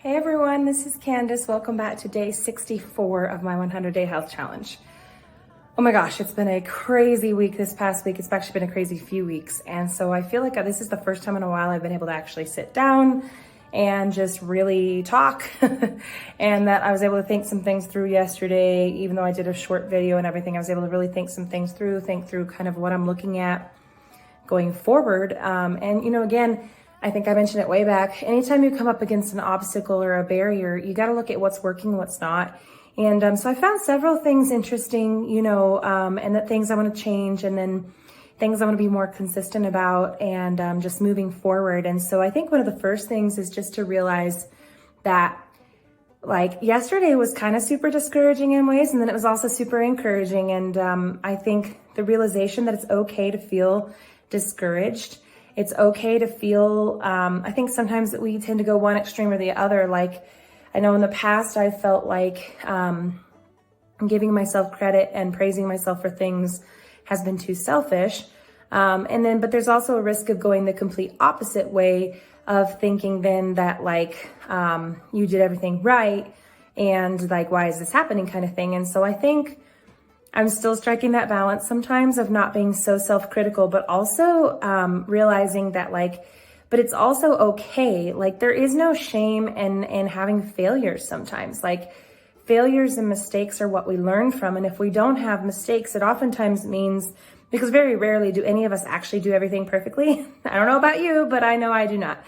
Hey everyone, this is Candace. Welcome back to day 64 of my 100-day health challenge. Oh my gosh, it's been a crazy week this past week. It's actually been a crazy few weeks. And so I feel like this is the first time in a while I've been able to actually sit down and just really talk and that I was able to think some things through yesterday. Even though I did a short video and everything, I was able to really think some things through, think through kind of what I'm looking at going forward. Again, I think I mentioned it way back. Anytime you come up against an obstacle or a barrier, you got to look at what's working, what's not. And so I found several things interesting, and that things I want to change, and then things I want to be more consistent about, and just moving forward. And so I think one of the first things is just to realize that yesterday was kind of super discouraging in ways, and then it was also super encouraging. And I think the realization that it's okay to feel discouraged. It's okay to feel, I think sometimes that we tend to go one extreme or the other. Like, I know in the past I felt like giving myself credit and praising myself for things has been too selfish. But there's also a risk of going the complete opposite way of thinking then that you did everything right and why is this happening kind of thing. And so I think I'm still striking that balance sometimes of not being so self-critical, but also realizing that but it's also okay. There is no shame in having failures sometimes. Failures and mistakes are what we learn from. And if we don't have mistakes, it oftentimes means, because very rarely do any of us actually do everything perfectly. I don't know about you, but I know I do not.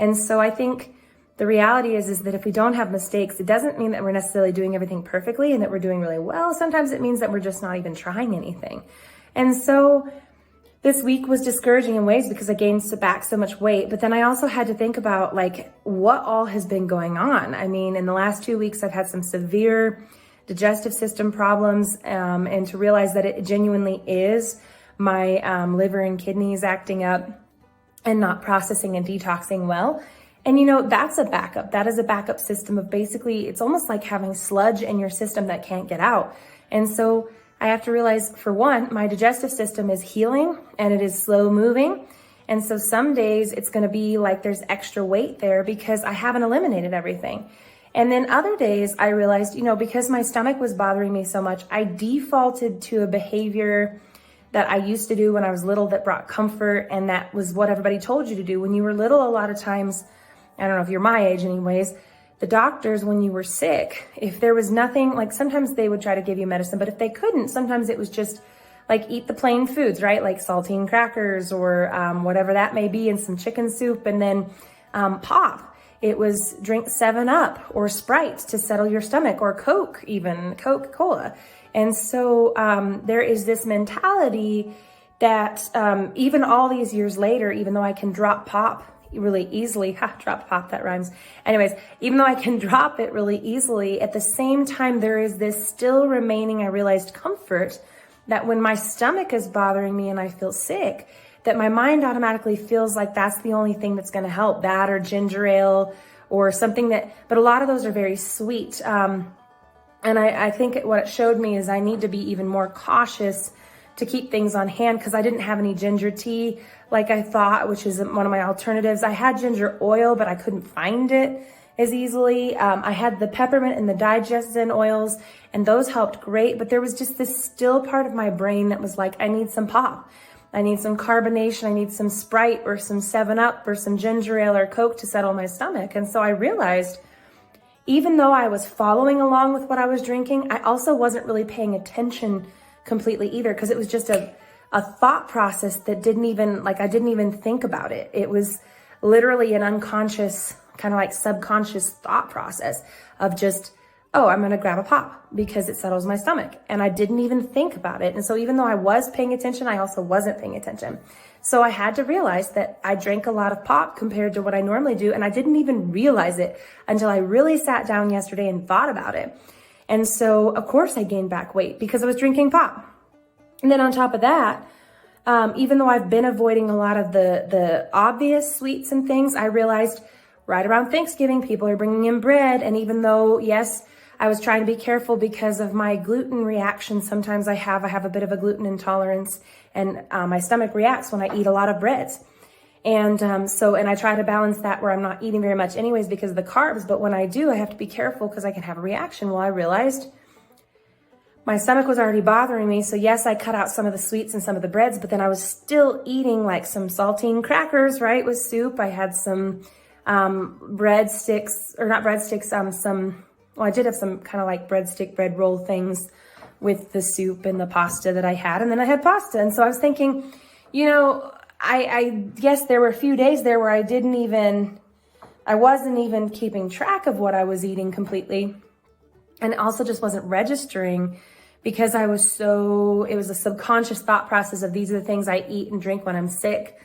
And so I think the reality is that if we don't have mistakes, it doesn't mean that we're necessarily doing everything perfectly and that we're doing really well. Sometimes it means that we're just not even trying anything. And so this week was discouraging in ways because I gained back so much weight, but then I also had to think about what all has been going on. I mean, in the last 2 weeks, I've had some severe digestive system problems, and to realize that it genuinely is my liver and kidneys acting up and not processing and detoxing well. And that's a backup. That is a backup system of basically, it's almost like having sludge in your system that can't get out. And so I have to realize, for one, my digestive system is healing and it is slow moving. And so some days it's going to be like there's extra weight there because I haven't eliminated everything. And then other days I realized, because my stomach was bothering me so much, I defaulted to a behavior that I used to do when I was little that brought comfort. And that was what everybody told you to do. When you were little, a lot of times, I don't know if you're my age anyways, the doctors, when you were sick, if there was nothing, sometimes they would try to give you medicine, but if they couldn't, sometimes it was just eat the plain foods, right? Like saltine crackers or whatever that may be, and some chicken soup, and then pop. It was drink 7-Up or Sprite to settle your stomach, or Coke, even Coca-Cola. And so there is this mentality that even all these years later, even though I can drop pop really easily, drop pop, that rhymes. Anyways, even though I can drop it really easily, at the same time, there is this still remaining, I realized, comfort that when my stomach is bothering me and I feel sick, that my mind automatically feels like that's the only thing that's going to help, that or ginger ale or something but a lot of those are very sweet. And I think what it showed me is I need to be even more cautious to keep things on hand, because I didn't have any ginger tea like I thought, which is one of my alternatives. I had ginger oil, but I couldn't find it as easily. I had the peppermint and the digestin oils, and those helped great, but there was just this still part of my brain that was like, I need some pop. I need some carbonation. I need some Sprite or some 7-Up or some ginger ale or Coke to settle my stomach. And so I realized, even though I was following along with what I was drinking, I also wasn't really paying attention completely either, because it was just a thought process that didn't even, I didn't even think about it. It was literally an unconscious, kind of subconscious thought process of just, oh, I'm going to grab a pop because it settles my stomach. And I didn't even think about it. And so even though I was paying attention, I also wasn't paying attention. So I had to realize that I drank a lot of pop compared to what I normally do. And I didn't even realize it until I really sat down yesterday and thought about it. And so, of course, I gained back weight because I was drinking pop. And then on top of that, even though I've been avoiding a lot of the obvious sweets and things, I realized right around Thanksgiving, people are bringing in bread. And even though, yes, I was trying to be careful because of my gluten reaction, sometimes I have a bit of a gluten intolerance, and my stomach reacts when I eat a lot of breads. And and I try to balance that where I'm not eating very much anyways because of the carbs. But when I do, I have to be careful because I can have a reaction. Well, I realized my stomach was already bothering me. So yes, I cut out some of the sweets and some of the breads, but then I was still eating like some saltine crackers, right, with soup. I had some breadsticks, or not breadsticks, I did have some kind of like breadstick, bread roll things with the soup and the pasta that I had. And then I had pasta. And so I was thinking, I guess there were a few days there where I wasn't even keeping track of what I was eating completely. And also just wasn't registering because it was a subconscious thought process of these are the things I eat and drink when I'm sick,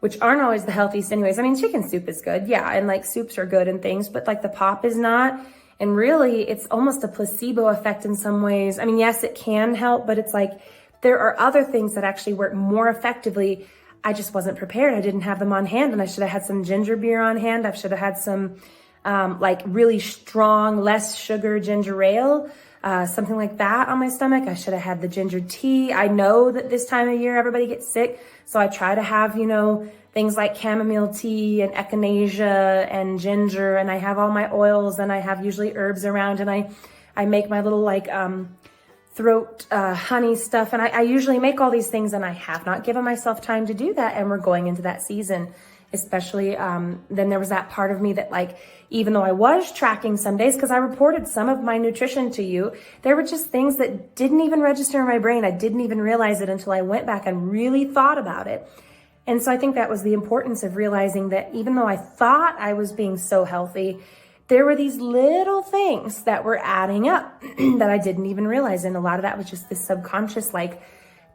which aren't always the healthiest anyways. I mean, chicken soup is good. Yeah. And like soups are good and things, but like the pop is not. And really it's almost a placebo effect in some ways. I mean, yes, it can help, but it's like there are other things that actually work more effectively. I just wasn't prepared. I didn't have them on hand, and I should have had some ginger beer on hand. I should have had some like really strong, less sugar ginger ale, something like that on my stomach. I should have had the ginger tea. I know that this time of year everybody gets sick, so I try to have, things like chamomile tea and echinacea and ginger, and I have all my oils, and I have usually herbs around, and I make my little like throat honey stuff, and I usually make all these things, and I have not given myself time to do that, and we're going into that season. Especially then there was that part of me that, like, even though I was tracking some days, because I reported some of my nutrition to you, there were just things that didn't even register in my brain. I didn't even realize it until I went back and really thought about it. And so I think that was the importance of realizing that even though I thought I was being so healthy, there were these little things that were adding up that I didn't even realize. And a lot of that was just this subconscious, like,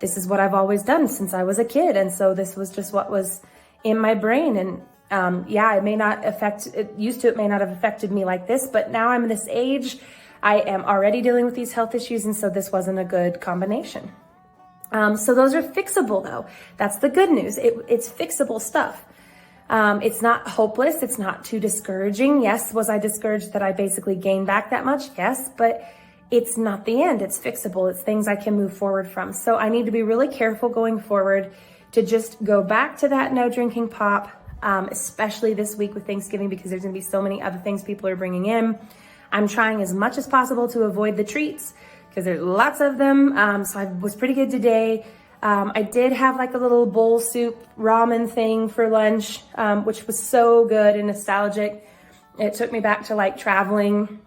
this is what I've always done since I was a kid. And so this was just what was in my brain. And it may not it may not have affected me like this, but now I'm in this age, I am already dealing with these health issues. And so this wasn't a good combination. So those are fixable though. That's the good news. It's fixable stuff. It's not hopeless. It's not too discouraging. Yes. Was I discouraged that I basically gained back that much? Yes, but it's not the end. It's fixable. It's things I can move forward from. So I need to be really careful going forward to just go back to that no drinking pop, especially this week with Thanksgiving, because there's going to be so many other things people are bringing in. I'm trying as much as possible to avoid the treats because there's lots of them. So I was pretty good today. I did have like a little bowl soup ramen thing for lunch, which was so good and nostalgic. It took me back to like traveling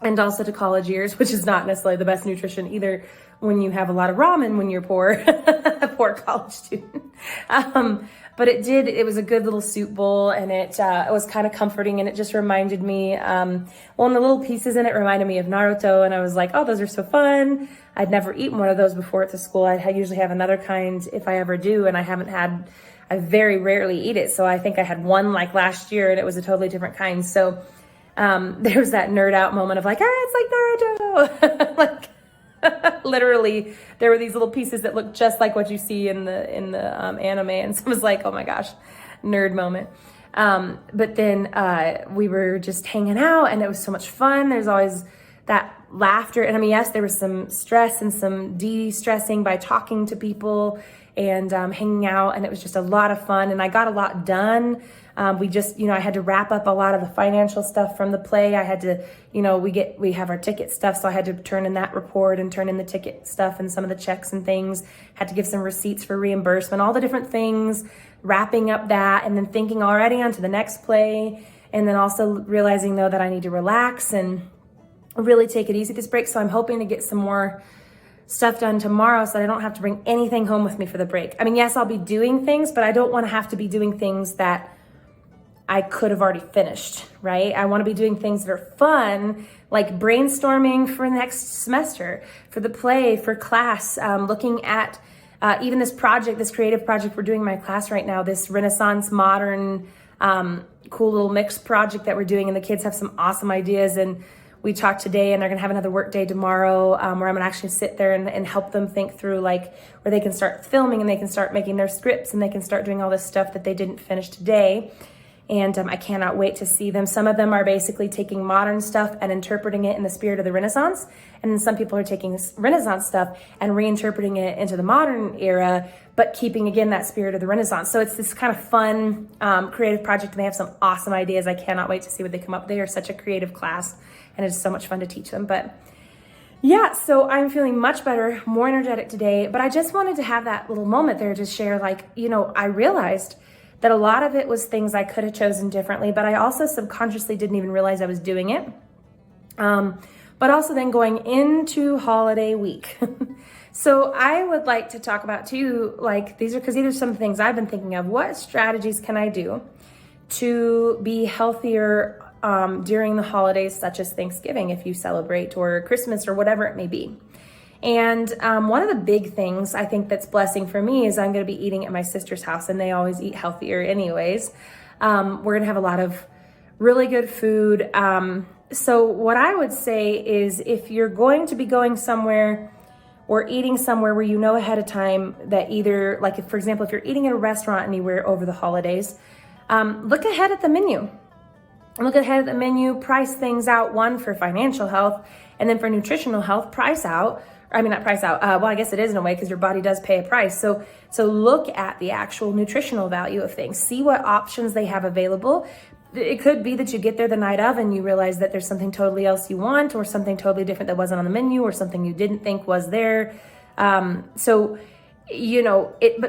and also to college years, which is not necessarily the best nutrition either when you have a lot of ramen when you're poor, a poor college student. But it was a good little soup bowl, and it was kind of comforting, and it just reminded me, and the little pieces in it reminded me of Naruto, and I was like, oh, those are so fun. I'd never eaten one of those before at the school. I usually have another kind if I ever do, and I very rarely eat it. So I think I had one like last year, and it was a totally different kind. So there was that nerd out moment of like, it's like Naruto. Like, literally there were these little pieces that looked just like what you see in the anime, and so it was like, oh my gosh, nerd moment. But then we were just hanging out, and it was so much fun. There's always that laughter, and I mean, yes, there was some stress and some de-stressing by talking to people and hanging out, and it was just a lot of fun, and I got a lot done. I had to wrap up a lot of the financial stuff from the play. I had to, we have our ticket stuff. So I had to turn in that report and turn in the ticket stuff and some of the checks and things, had to give some receipts for reimbursement, all the different things, wrapping up that, and then thinking already onto the next play. And then also realizing though that I need to relax and really take it easy this break. So I'm hoping to get some more stuff done tomorrow so that I don't have to bring anything home with me for the break. I mean, yes, I'll be doing things, but I don't want to have to be doing things that I could have already finished, right? I want to be doing things that are fun, like brainstorming for next semester, for the play, for class, looking at even this creative project we're doing in my class right now, this Renaissance modern, cool little mix project that we're doing, and the kids have some awesome ideas. And we talked today, and they're gonna have another work day tomorrow where I'm gonna actually sit there and help them think through, like, where they can start filming and they can start making their scripts and they can start doing all this stuff that they didn't finish today. And I cannot wait to see them. Some of them are basically taking modern stuff and interpreting it in the spirit of the Renaissance. And then some people are taking Renaissance stuff and reinterpreting it into the modern era, but keeping, again, that spirit of the Renaissance. So it's this kind of fun, creative project, and they have some awesome ideas. I cannot wait to see what they come up with. They are such a creative class, and it's so much fun to teach them. But yeah, so I'm feeling much better, more energetic today. But I just wanted to have that little moment there to share, I realized that a lot of it was things I could have chosen differently, but I also subconsciously didn't even realize I was doing it. But also then going into holiday week. So I would like to talk about too, these are some things I've been thinking of. What strategies can I do to be healthier during the holidays, such as Thanksgiving, if you celebrate, or Christmas, or whatever it may be? And one of the big things I think that's blessing for me is I'm going to be eating at my sister's house, and they always eat healthier anyways. We're going to have a lot of really good food. So what I would say is, if you're going to be going somewhere or eating somewhere where you know ahead of time that either, for example, if you're eating at a restaurant anywhere over the holidays, look ahead at the menu. Look ahead at the menu, price things out, one, for financial health, and then for nutritional health, well, I guess it is in a way, because your body does pay a price. So look at the actual nutritional value of things. See what options they have available. It could be that you get there the night of and you realize that there's something totally else you want, or something totally different that wasn't on the menu, or something you didn't think was there. But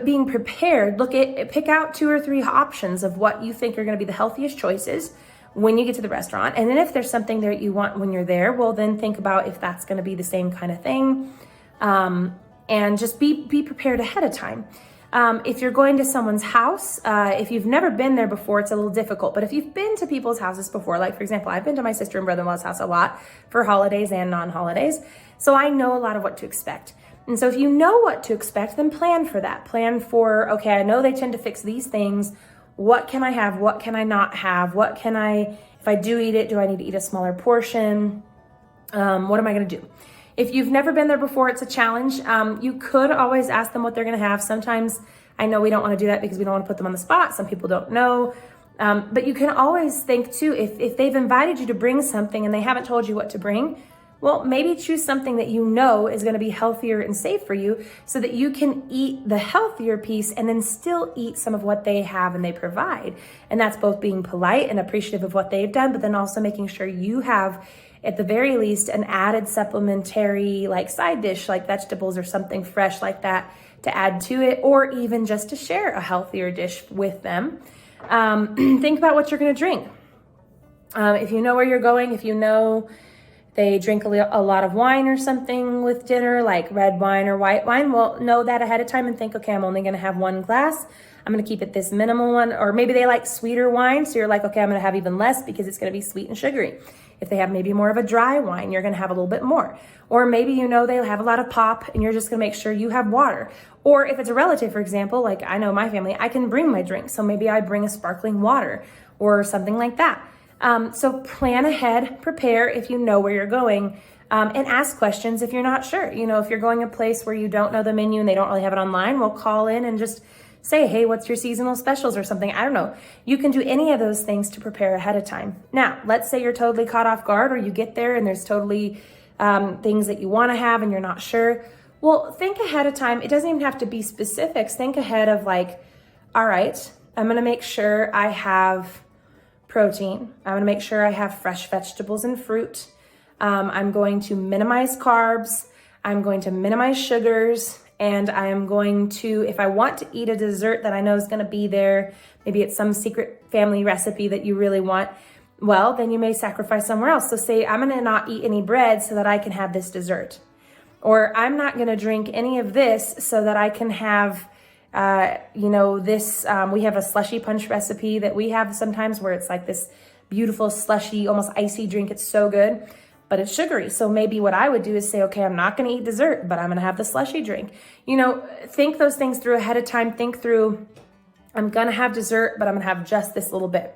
being prepared, pick out 2 or 3 options of what you think are going to be the healthiest choices when you get to the restaurant. And then if there's something there you want when you're there, well, then think about if that's going to be the same kind of thing. And just be prepared ahead of time. If you're going to someone's house, if you've never been there before, it's a little difficult. But if you've been to people's houses before, for example, I've been to my sister and brother-in-law's house a lot for holidays and non-holidays. So I know a lot of what to expect. And so if you know what to expect, then plan for that. Plan for, okay, I know they tend to fix these things. What can I have? What can I not have? If I do eat it, do I need to eat a smaller portion? What am I going to do? If you've never been there before, it's a challenge. You could always ask them what they're going to have. Sometimes I know we don't want to do that because we don't want to put them on the spot. Some people don't know. But you can always think too, if they've invited you to bring something and they haven't told you what to bring, well, maybe choose something that you know is going to be healthier and safe for you, so that you can eat the healthier piece and then still eat some of what they have and they provide. And that's both being polite and appreciative of what they've done, but then also making sure you have, at the very least, an added supplementary side dish, like vegetables or something fresh like that to add to it, or even just to share a healthier dish with them. Think about what you're going to drink. If you know where you're going, if you know they drink a lot of wine or something with dinner, like red wine or white wine, well, know that ahead of time and think, okay, I'm only going to have 1 glass. I'm going to keep it this minimal one. Or maybe they like sweeter wine, so you're like, okay, I'm going to have even less because it's going to be sweet and sugary. If they have maybe more of a dry wine, you're going to have a little bit more. Or maybe they'll have a lot of pop and you're just going to make sure you have water. Or if it's a relative, for example, like I know my family, I can bring my drink. So maybe I bring a sparkling water or something like that. So plan ahead, prepare if you know where you're going, and ask questions if you're not sure. If you're going a place where you don't know the menu and they don't really have it online, well, call in and just say, hey, what's your seasonal specials or something? I don't know. You can do any of those things to prepare ahead of time. Now, let's say you're totally caught off guard, or you get there and there's totally things that you want to have and you're not sure. Well, think ahead of time. It doesn't even have to be specifics. Think ahead of all right, I'm going to make sure I have protein. I'm going to make sure I have fresh vegetables and fruit. I'm going to minimize carbs. I'm going to minimize sugars. And I am going to, if I want to eat a dessert that I know is going to be there, maybe it's some secret family recipe that you really want, well, then you may sacrifice somewhere else. So say, I'm going to not eat any bread so that I can have this dessert. Or I'm not going to drink any of this so that I can have we have a slushy punch recipe that we have sometimes where it's like this beautiful slushy, almost icy drink. It's so good, but it's sugary. So maybe what I would do is say, okay, I'm not going to eat dessert, but I'm going to have the slushy drink. Think those things through ahead of time. Think through, I'm going to have dessert, but I'm going to have just this little bit.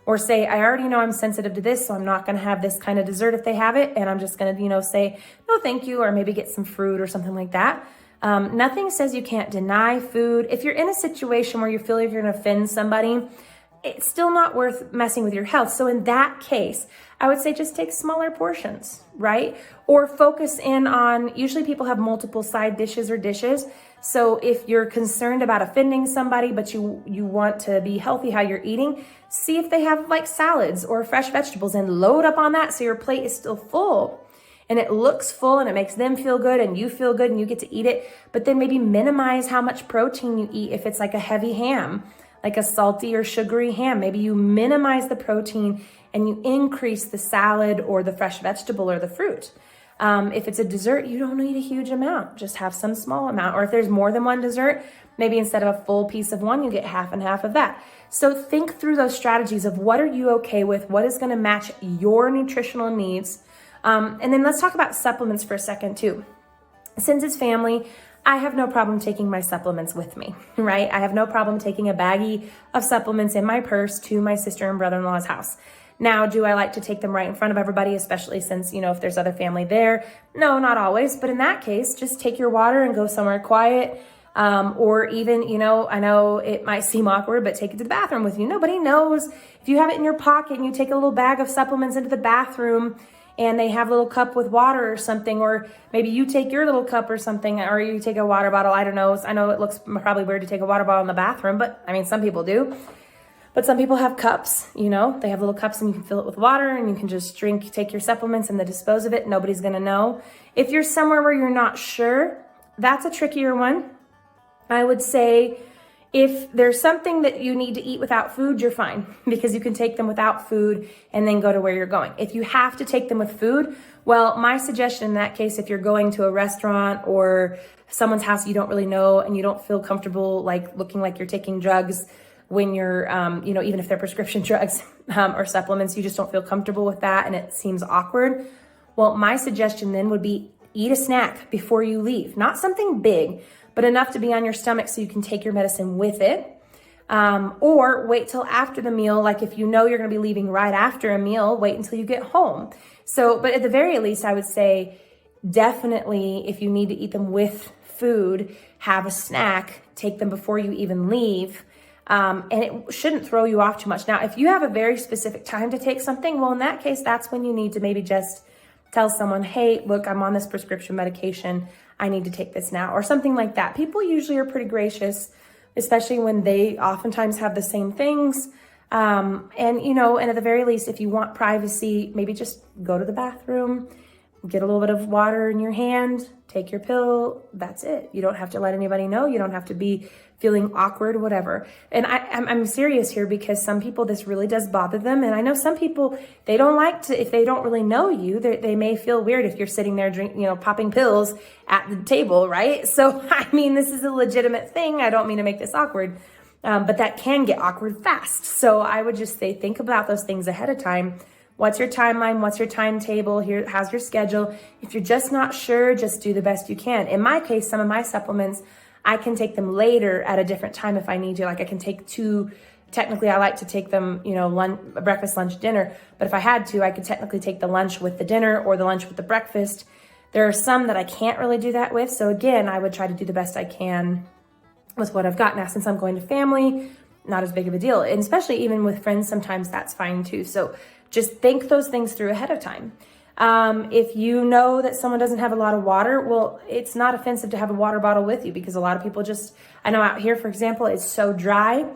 Or say, I already know I'm sensitive to this, so I'm not going to have this kind of dessert if they have it. And I'm just going to, say, no, thank you. Or maybe get some fruit or something like that. Nothing says you can't deny food. If you're in a situation where you feel like you're going to offend somebody, it's still not worth messing with your health. So in that case, I would say just take smaller portions, right? Or focus in on, usually people have multiple side dishes or dishes. So if you're concerned about offending somebody, but you want to be healthy how you're eating, see if they have like salads or fresh vegetables and load up on that so your plate is still full. And it looks full and it makes them feel good and you feel good and you get to eat it. But then maybe minimize how much protein you eat if it's like a heavy ham, like a salty or sugary ham. Maybe you minimize the protein and you increase the salad or the fresh vegetable or the fruit. If it's a dessert, you don't need a huge amount. Just have some small amount. Or if there's more than one dessert, maybe instead of a full piece of one, you get half and half of that. So think through those strategies of what are you okay with? What is going to match your nutritional needs? And then let's talk about supplements for a second too. Since it's family, I have no problem taking my supplements with me, right? I have no problem taking a baggie of supplements in my purse to my sister and brother-in-law's house. Now, do I like to take them right in front of everybody, especially since, if there's other family there? No, not always. But in that case, just take your water and go somewhere quiet. Or even, I know it might seem awkward, but take it to the bathroom with you. Nobody knows. If you have it in your pocket and you take a little bag of supplements into the bathroom and they have a little cup with water or something, or maybe you take your little cup or something, or you take a water bottle. I don't know. I know it looks probably weird to take a water bottle in the bathroom, but some people do. But some people have cups, they have little cups and you can fill it with water and you can just take your supplements and then dispose of it. Nobody's going to know. If you're somewhere where you're not sure, that's a trickier one. I would say if there's something that you need to eat without food, you're fine because you can take them without food and then go to where you're going. If you have to take them with food, well, my suggestion in that case, if you're going to a restaurant or someone's house you don't really know and you don't feel comfortable like looking like you're taking drugs, when you're, even if they're prescription drugs or supplements, you just don't feel comfortable with that and it seems awkward. Well, my suggestion then would be eat a snack before you leave. Not something big, but enough to be on your stomach so you can take your medicine with it. Or wait till after the meal. Like if you're going to be leaving right after a meal, wait until you get home. But at the very least, I would say definitely if you need to eat them with food, have a snack, take them before you even leave. And it shouldn't throw you off too much. Now, if you have a very specific time to take something, well, in that case, that's when you need to maybe just tell someone, hey, look, I'm on this prescription medication. I need to take this now or something like that. People usually are pretty gracious, especially when they oftentimes have the same things. And at the very least, if you want privacy, maybe just go to the bathroom, get a little bit of water in your hand, take your pill. That's it. You don't have to let anybody know. You don't have to be feeling awkward, whatever. And I'm serious here because some people, this really does bother them. And I know some people, they don't like to, if they don't really know you, they may feel weird if you're sitting there popping pills at the table, right? So, this is a legitimate thing. I don't mean to make this awkward, but that can get awkward fast. So I would just say, think about those things ahead of time. What's your timeline? What's your timetable? How's your schedule? If you're just not sure, just do the best you can. In my case, some of my supplements, I can take them later at a different time if I need to. Like I can take two, technically I like to take them, breakfast, lunch, dinner. But if I had to, I could technically take the lunch with the dinner or the lunch with the breakfast. There are some that I can't really do that with. So again, I would try to do the best I can with what I've got. Now, since I'm going to family, not as big of a deal. And especially even with friends, sometimes that's fine too. So just think those things through ahead of time. If you know that someone doesn't have a lot of water, well, it's not offensive to have a water bottle with you because a lot of people I know out here, for example, it's so dry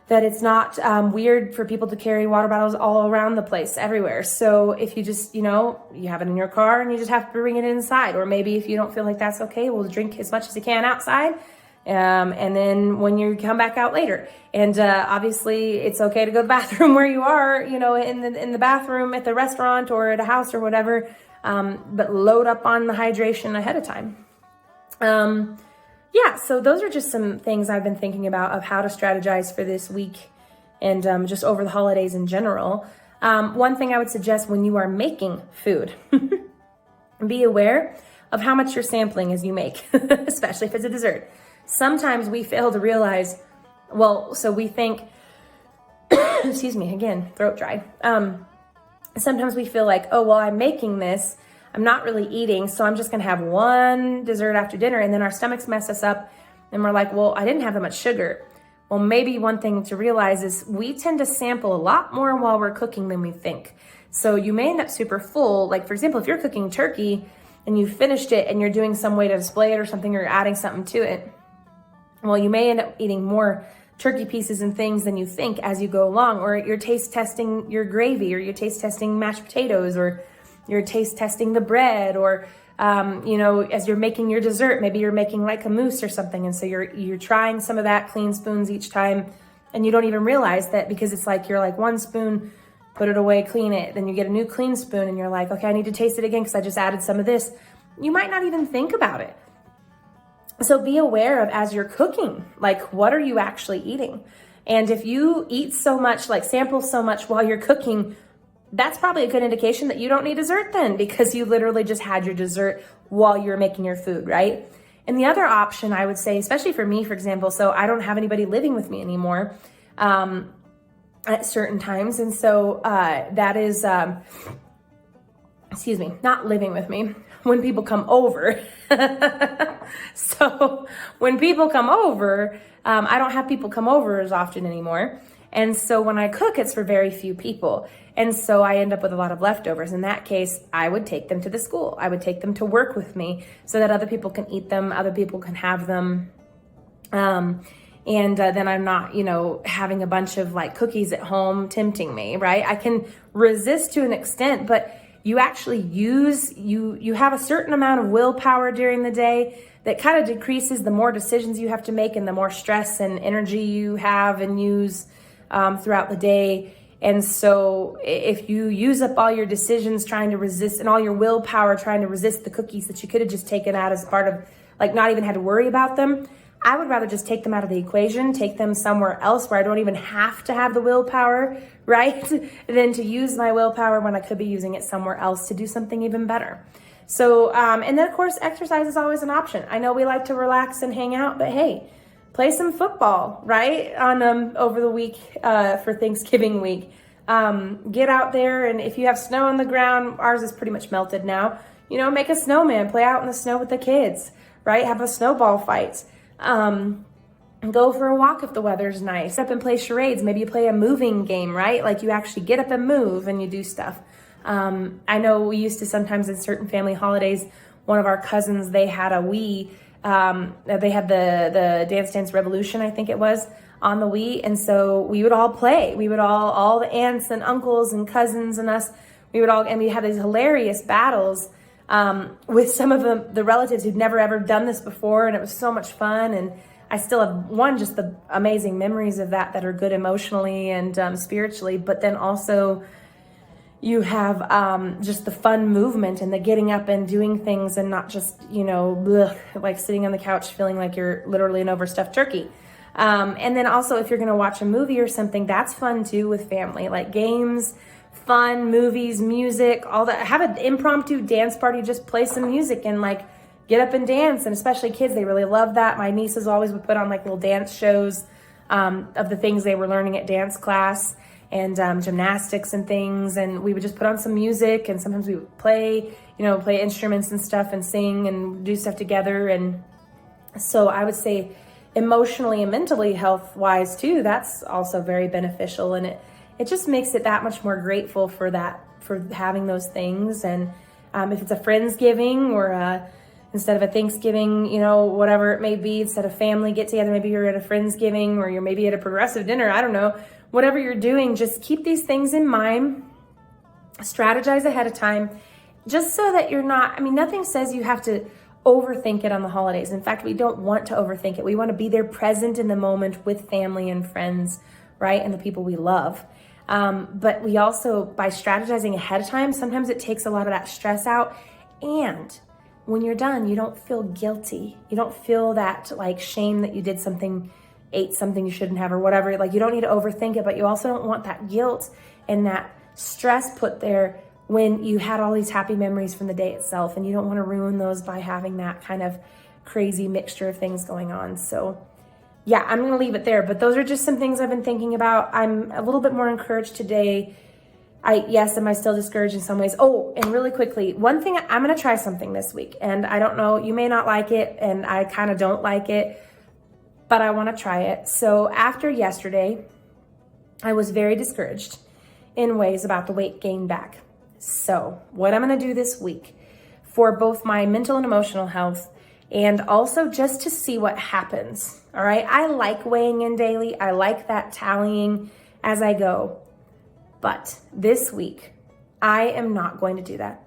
that it's not weird for people to carry water bottles all around the place, everywhere. So if you just, you have it in your car and you just have to bring it inside, or maybe if you don't feel like that's okay, well, drink as much as you can outside. And then when you come back out later, and obviously it's okay to go to the bathroom where you are, in the bathroom at the restaurant or at a house or whatever, but load up on the hydration ahead of time. So those are just some things I've been thinking about of how to strategize for this week and just over the holidays in general. One thing I would suggest when you are making food, be aware of how much you're sampling as you make, especially if it's a dessert. Sometimes we fail to realize, so we think, excuse me, again, throat dry. Sometimes we feel like, I'm making this, I'm not really eating, so I'm just gonna have one dessert after dinner, and then our stomachs mess us up, and we're like, I didn't have that much sugar. Well, maybe one thing to realize is we tend to sample a lot more while we're cooking than we think. So you may end up super full. Like, for example, if you're cooking turkey and you finished it and you're doing some way to display it or something, or adding something to it, well, you may end up eating more turkey pieces and things than you think as you go along, or you're taste testing your gravy, or you're taste testing mashed potatoes, or you're taste testing the bread, or as you're making your dessert, maybe you're making like a mousse or something, and so you're trying some of that, clean spoons each time, and you don't even realize that, because it's like you're like, one spoon, put it away, clean it, then you get a new clean spoon and you're like, okay, I need to taste it again because I just added some of this. You might not even think about it. So be aware of, as you're cooking, like, what are you actually eating? And if you eat so much, like sample so much while you're cooking, that's probably a good indication that you don't need dessert then, because you literally just had your dessert while you're making your food, right? And the other option, I would say, especially for me, for example, so I don't have anybody living with me anymore at certain times. And so that is, not living with me, when people come over. So when people come over, I don't have people come over as often anymore. And so when I cook, it's for very few people. And so I end up with a lot of leftovers. In that case, I would take them to the school. I would take them to work with me so that other people can eat them, other people can have them. And then I'm not, having a bunch of like cookies at home tempting me, right? I can resist to an extent, but you actually you have a certain amount of willpower during the day that kind of decreases the more decisions you have to make and the more stress and energy you have and use throughout the day. And so if you use up all your decisions trying to resist, and all your willpower trying to resist the cookies that you could have just taken out as part of, like, not even had to worry about them, I would rather just take them out of the equation, take them somewhere else where I don't even have to have the willpower, right? Than to use my willpower when I could be using it somewhere else to do something even better. So, and then of course, exercise is always an option. I know we like to relax and hang out, but hey, play some football, right? On over the week for Thanksgiving week. Get out there, and if you have snow on the ground, ours is pretty much melted now. Make a snowman, play out in the snow with the kids, right? Have a snowball fight. Go for a walk if the weather's nice. Up and play charades. Maybe you play a moving game, right? Like you actually get up and move and you do stuff. I know we used to sometimes in certain family holidays, one of our cousins, they had a Wii. They had the Dance Dance Revolution, I think it was, on the Wii. And so we would all play. We would all the aunts and uncles and cousins and us, and we had these hilarious battles with some of the relatives who'd never ever done this before. And it was so much fun. And I still have just the amazing memories of that are good emotionally and spiritually, but then also you have just the fun movement and the getting up and doing things, and not just, like sitting on the couch feeling like you're literally an overstuffed turkey. And then also, if you're going to watch a movie or something, that's fun too with family, like games, fun, movies, music, all that. Have an impromptu dance party, just play some music and like get up and dance. And especially kids, they really love that. My nieces always would put on like little dance shows of the things they were learning at dance class, and gymnastics and things. And we would just put on some music, and sometimes we would play instruments and stuff and sing and do stuff together. And so I would say emotionally and mentally health wise too, that's also very beneficial. And it just makes it that much more grateful for having those things. And if it's a Friendsgiving or instead of a Thanksgiving, whatever it may be, instead of family get together, maybe you're at a Friendsgiving or you're maybe at a progressive dinner, I don't know, whatever you're doing, just keep these things in mind, strategize ahead of time, just so that you're not, nothing says you have to overthink it on the holidays. In fact, we don't want to overthink it. We want to be there present in the moment with family and friends, right? And the people we love. But we also, by strategizing ahead of time, sometimes it takes a lot of that stress out. And when you're done, you don't feel guilty. You don't feel that like shame that you did something, ate something you shouldn't have or whatever. Like, you don't need to overthink it, but you also don't want that guilt and that stress put there when you had all these happy memories from the day itself, and you don't want to ruin those by having that kind of crazy mixture of things going on. So yeah, I'm going to leave it there, but those are just some things I've been thinking about. I'm a little bit more encouraged today. Am I still discouraged in some ways? Oh, and really quickly, one thing, I'm going to try something this week, and I don't know, you may not like it, and I kind of don't like it, but I want to try it. So after yesterday, I was very discouraged in ways about the weight gain back. So what I'm going to do this week for both my mental and emotional health, and also just to see what happens. All right. I like weighing in daily. I like that tallying as I go. But this week, I am not going to do that.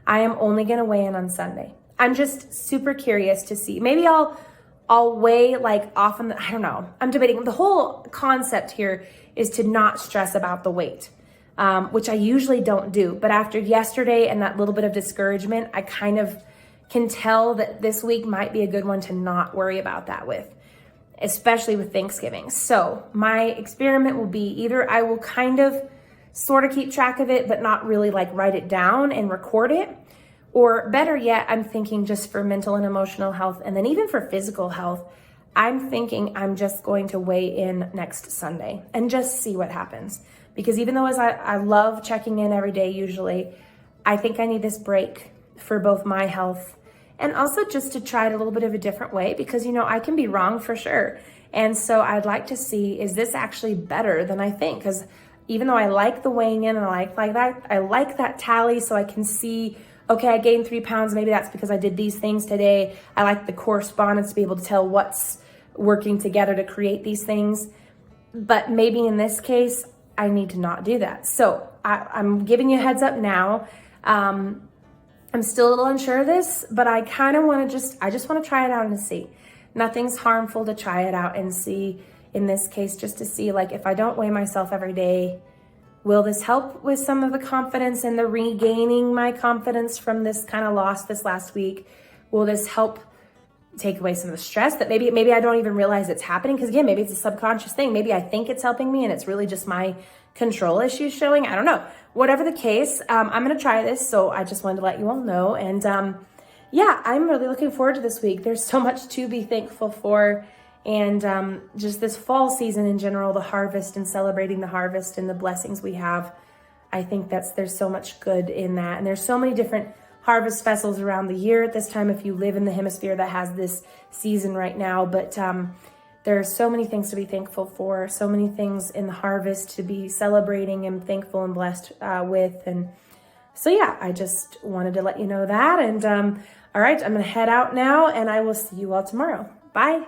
I am only going to weigh in on Sunday. I'm just super curious to see. Maybe I'll weigh like often. I don't know. I'm debating. The whole concept here is to not stress about the weight, which I usually don't do. But after yesterday and that little bit of discouragement, I kind of can tell that this week might be a good one to not worry about that with, especially with Thanksgiving. So my experiment will be either I will kind of sort of keep track of it, but not really like write it down and record it. Or better yet, I'm thinking just for mental and emotional health, and then even for physical health, I'm thinking I'm just going to weigh in next Sunday and just see what happens. Because even though as I love checking in every day usually, I think I need this break for both my health and also just to try it a little bit of a different way, because, you know, I can be wrong for sure. And so I'd like to see, is this actually better than I think? Because even though I like the weighing in and I like that tally so I can see, okay, I gained 3 pounds. Maybe that's because I did these things today. I like the correspondence to be able to tell what's working together to create these things. But maybe in this case, I need to not do that. So I'm giving you a heads up now. I'm still a little unsure of this, but I kind of want to I just want to try it out and see. Nothing's harmful to try it out and see, in this case, just to see, like, if I don't weigh myself every day, will this help with some of the confidence and the regaining my confidence from this kind of loss this last week? Will this help take away some of the stress that maybe I don't even realize it's happening? Because again, maybe it's a subconscious thing. Maybe I think it's helping me and it's really just my control issues showing. I don't know. Whatever the case, I'm going to try this. So I just wanted to let you all know. And yeah, I'm really looking forward to this week. There's so much to be thankful for. And just this fall season in general, the harvest and celebrating the harvest and the blessings we have. I think there's so much good in that. And there's so many different harvest festivals around the year at this time if you live in the hemisphere that has this season right now. But there are so many things to be thankful for, so many things in the harvest to be celebrating and thankful and blessed with. And so, yeah, I just wanted to let you know that. And all right, I'm going to head out now, and I will see you all tomorrow. Bye.